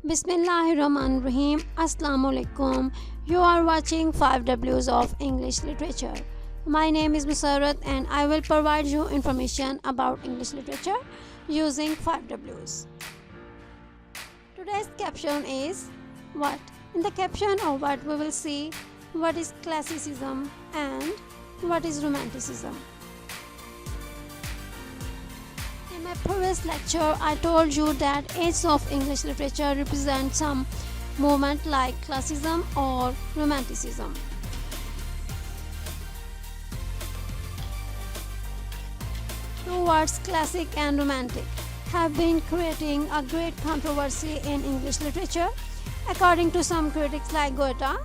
Bismillahirrahmanirrahim. Assalamu alaikum. You are watching 5 W's of English Literature. My name is Musarrat and I will provide you information about English literature using 5 W's. Today's caption is what? In the caption of what we will see what is classicism and what is romanticism. In my previous lecture, I told you that age of English literature represents some movement like classicism or romanticism. Two words, classic and romantic, have been creating a great controversy in English literature. According to some critics like Goethe,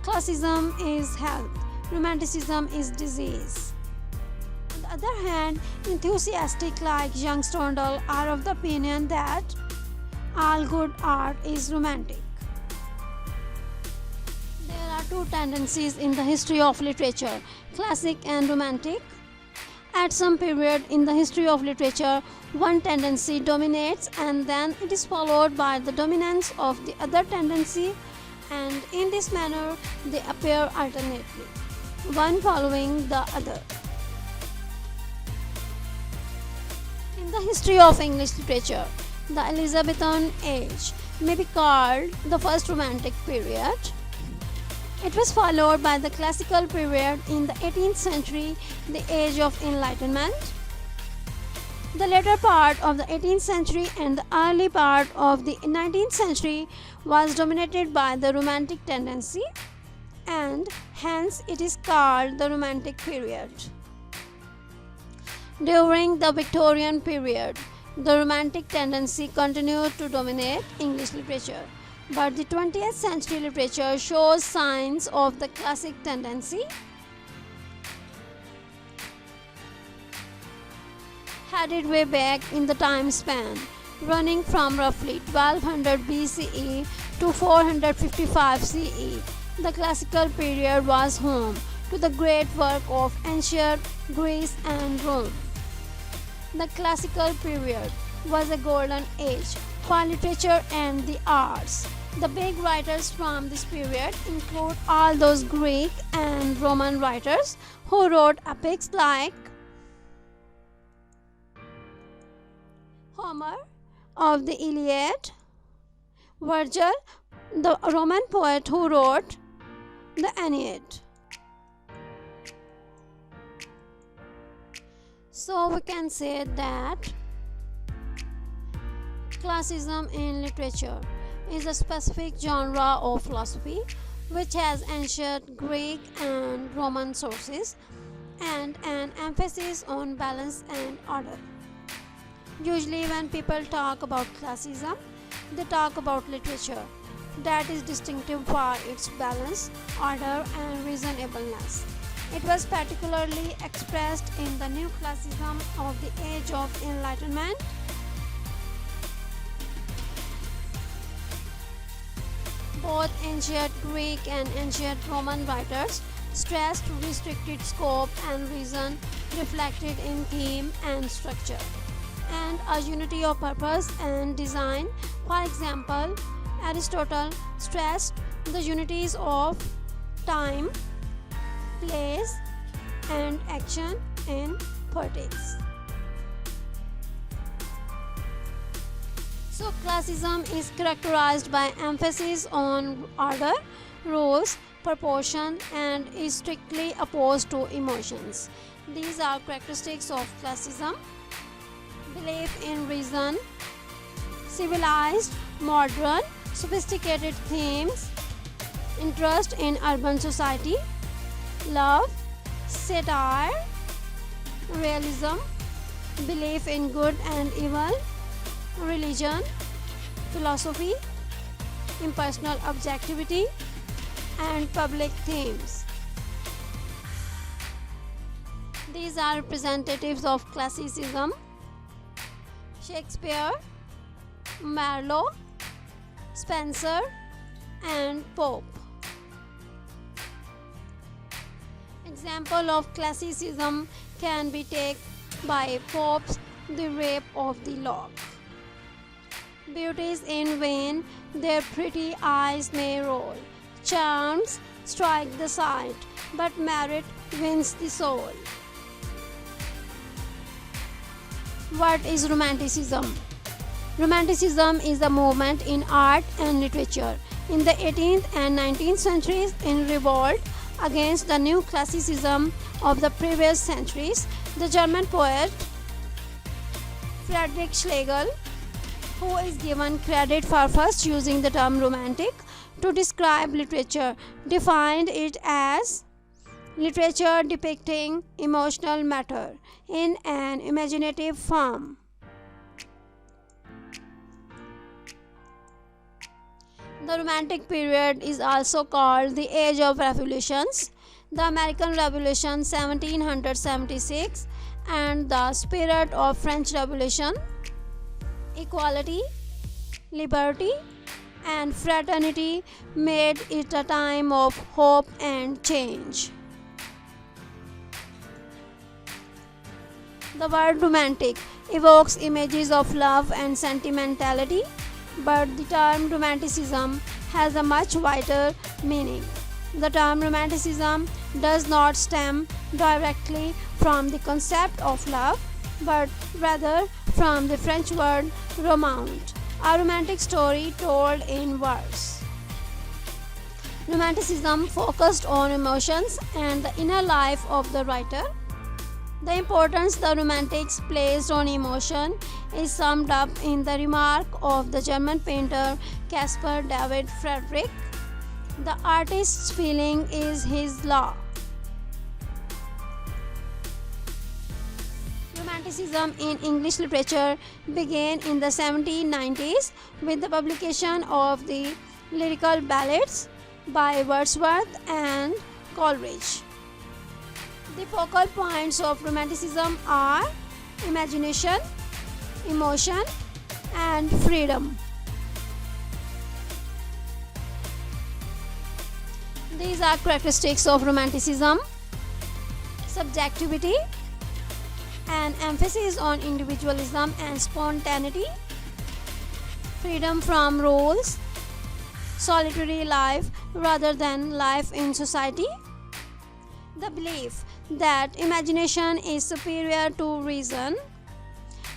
classicism is health, romanticism is disease. On the other hand, enthusiastic like young Stendhal are of the opinion that all good art is romantic. There are two tendencies in the history of literature, classic and romantic. At some period in the history of literature, one tendency dominates and then it is followed by the dominance of the other tendency, and in this manner they appear alternately, one following the other. In the history of English literature, the Elizabethan age may be called the first romantic period. It was followed by the classical period in the 18th century, the age of enlightenment. The later part of the 18th century and the early part of the 19th century was dominated by the romantic tendency, and hence it is called the romantic period. During the Victorian period, the romantic tendency continued to dominate English literature, but the 20th century literature shows signs of the classic tendency. Headed way back in the time span, running from roughly 1200 BCE to 455 CE, the classical period was home to the great work of ancient Greece and Rome. The classical period was a golden age for literature and the arts. The big writers from this period include all those Greek and Roman writers who wrote epics like Homer of the Iliad, Virgil, the Roman poet who wrote the Aeneid. So we can say that classicism in literature is a specific genre of philosophy which has ancient Greek and Roman sources and an emphasis on balance and order. Usually when people talk about classicism, they talk about literature that is distinctive for its balance, order and reasonableness. It was particularly expressed in the new classicism of the Age of Enlightenment. Both ancient Greek and ancient Roman writers stressed restricted scope and reason reflected in theme and structure, and a unity of purpose and design. For example, Aristotle stressed the unities of time, place, and action in poetics. So, classicism is characterized by emphasis on order, rules, proportion, and is strictly opposed to emotions. These are characteristics of classicism: belief in reason, civilized, modern, sophisticated themes, interest in urban society, love, satire, realism, belief in good and evil, religion, philosophy, impersonal objectivity, and public themes. These are representatives of classicism: Shakespeare, Marlowe, Spencer, and Pope. Example of classicism can be taken by Pope's The Rape of the Lock. Beauties in vain, their pretty eyes may roll. Charms strike the sight, but merit wins the soul. What is Romanticism? Romanticism is a movement in art and literature in the 18th and 19th centuries in revolt against the new classicism of the previous centuries. The German poet Friedrich Schlegel, who is given credit for first using the term romantic to describe literature, defined it as literature depicting emotional matter in an imaginative form. The Romantic period is also called the Age of Revolutions, the American Revolution 1776, and the spirit of French Revolution. Equality, liberty, and fraternity made it a time of hope and change. The word romantic evokes images of love and sentimentality, but the term romanticism has a much wider meaning. The term romanticism does not stem directly from the concept of love, but rather from the French word romaunt, a romantic story told in verse. Romanticism focused on emotions and the inner life of the writer. The importance the Romantics placed on emotion is summed up in the remark of the German painter Caspar David Friedrich: "The artist's feeling is his law." Romanticism in English literature began in the 1790s with the publication of the lyrical ballads by Wordsworth and Coleridge. The focal points of Romanticism are imagination, emotion, and freedom. These are characteristics of Romanticism: subjectivity, an emphasis on individualism and spontaneity, freedom from rules, solitary life rather than life in society, the belief that imagination is superior to reason,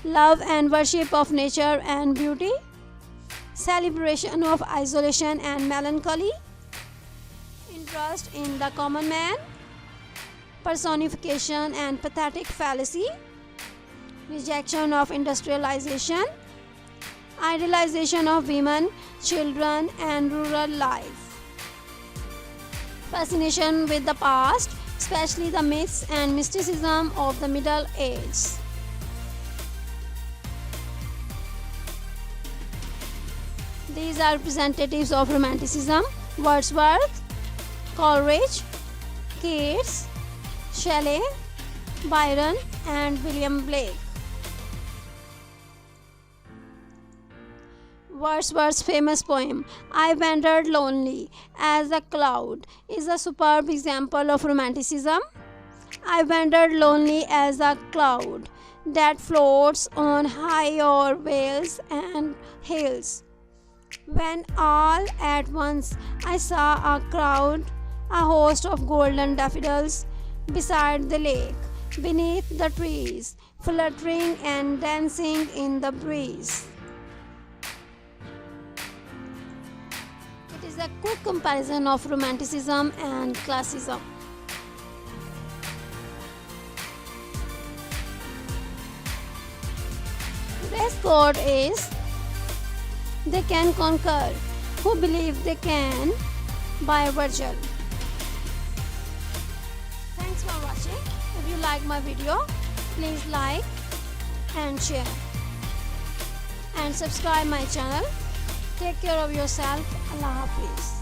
love and worship of nature and beauty, celebration of isolation and melancholy, interest in the common man, personification and pathetic fallacy, rejection of industrialization, idealization of women, children, and rural life, fascination with the past, especially the myths and mysticism of the Middle Ages. These are representatives of Romanticism: Wordsworth, Coleridge, Keats, Shelley, Byron, and William Blake. Wordsworth's famous poem, "I Wandered Lonely as a Cloud," is a superb example of Romanticism. I wandered lonely as a cloud that floats on high o'er vales and hills, when all at once I saw a crowd, a host of golden daffodils, beside the lake, beneath the trees, fluttering and dancing in the breeze. It is a quick comparison of Romanticism and Classicism. Today's quote is, "They can conquer who believe they can," by Virgil. Thanks for watching. If you like my video, please like and share and subscribe my channel. Take care of yourself. Allah Hafiz.